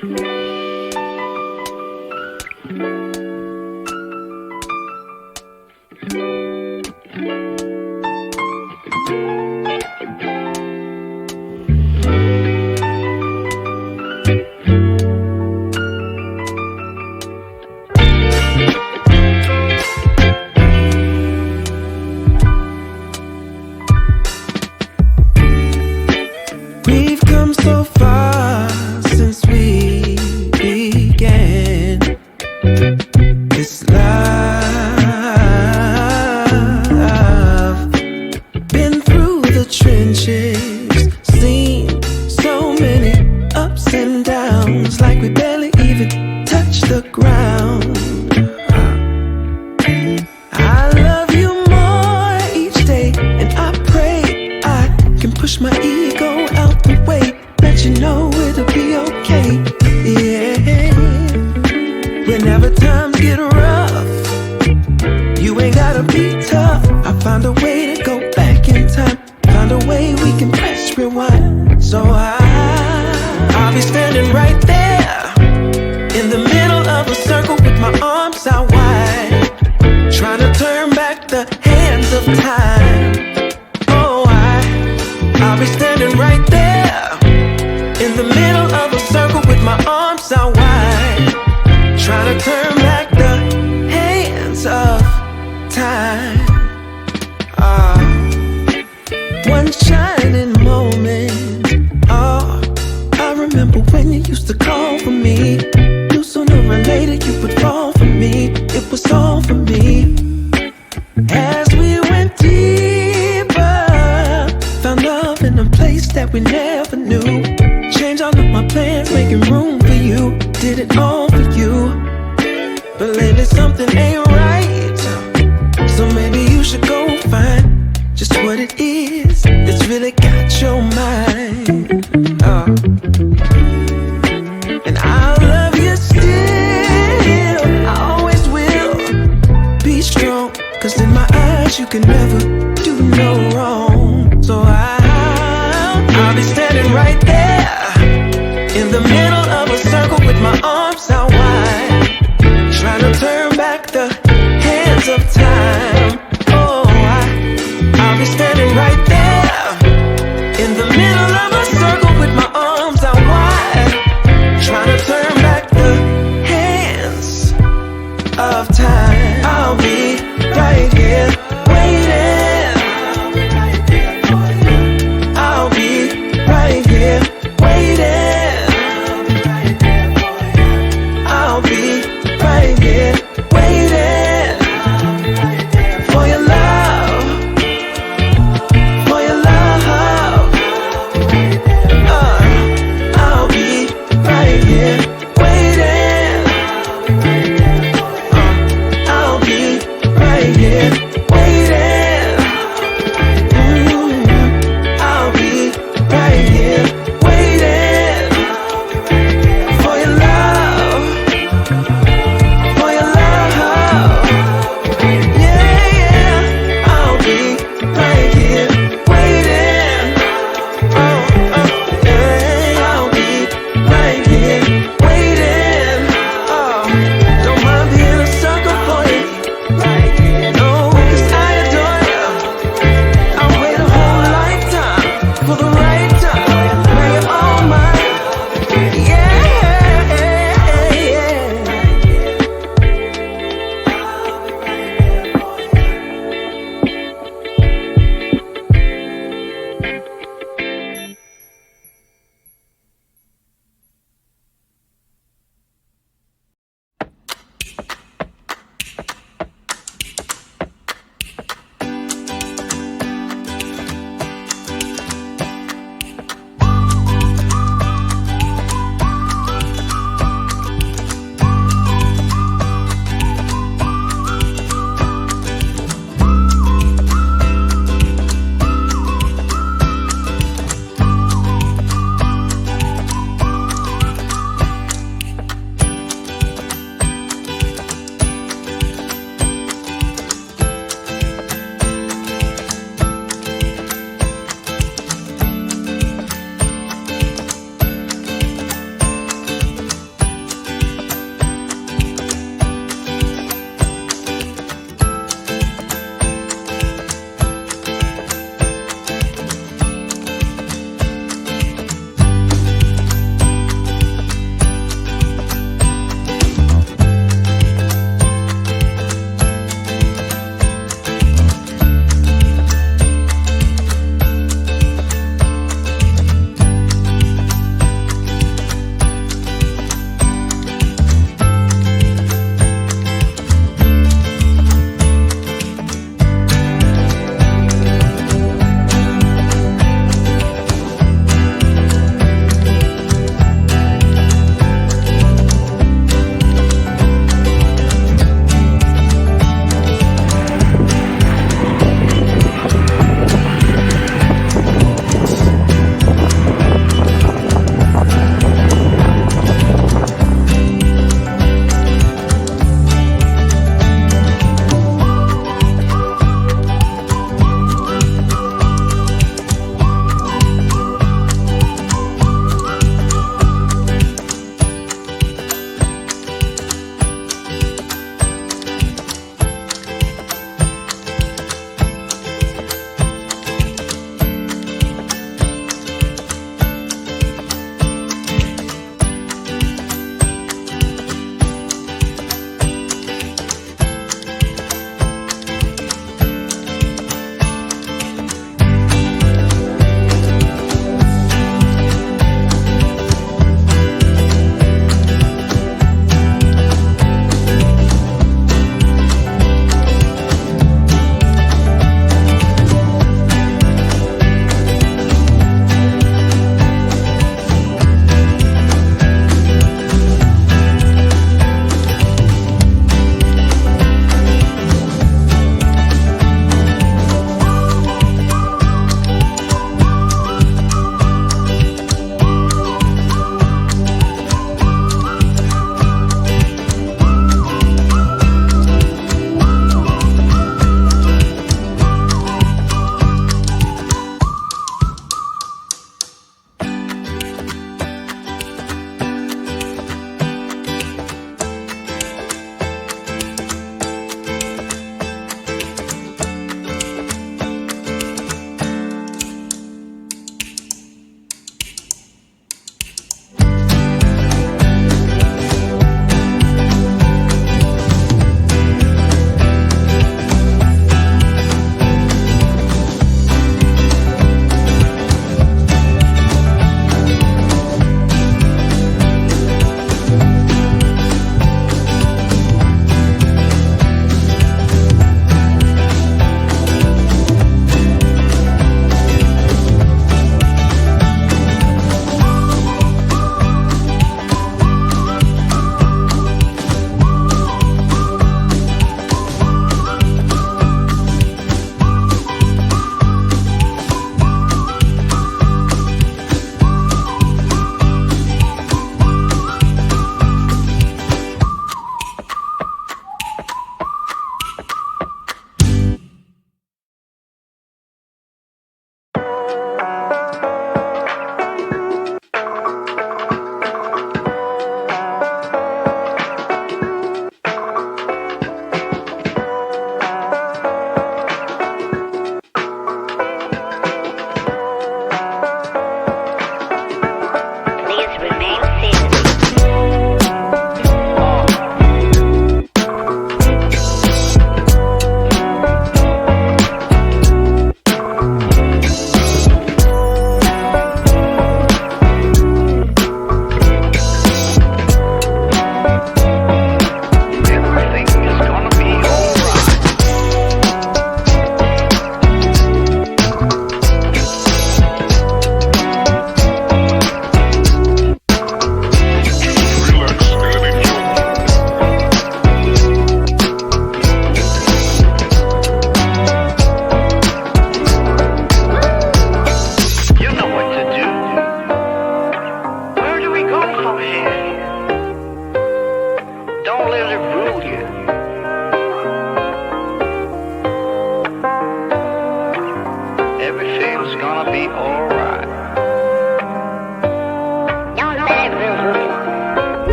We've come so far since we began this love. Been through the trenches, seen so many ups and downs, like we barely even touched the ground. I love you more each day, and I pray I can push my ego out the way, let you know it'll be okay. Yeah. Whenever times get rough, you ain't gotta be tough. I found a way to go back in time, found a way we can press rewind. So I'll be standing right there in the middle of a circle with my arms out wide, trying to turn back the hands of time. Oh, I'll be standing right there in the middle of a circle with my arms out wide, trying to turn back the hands of time. One shining moment. Oh, I remember when you used to call for me. Knew sooner or later you would fall for me. It was all for me. As we went deeper, found love in a place that we never knew. Changed all of my plans, making room for you. Did it all for you. But lately something ain't right, so maybe you should go find just what it is that's really got your mind. Oh. And I'll love you still, I always will. Be strong, cause in my eyes you can never do no wrong. So I'll be standing right there in the middle of a circle with my arms out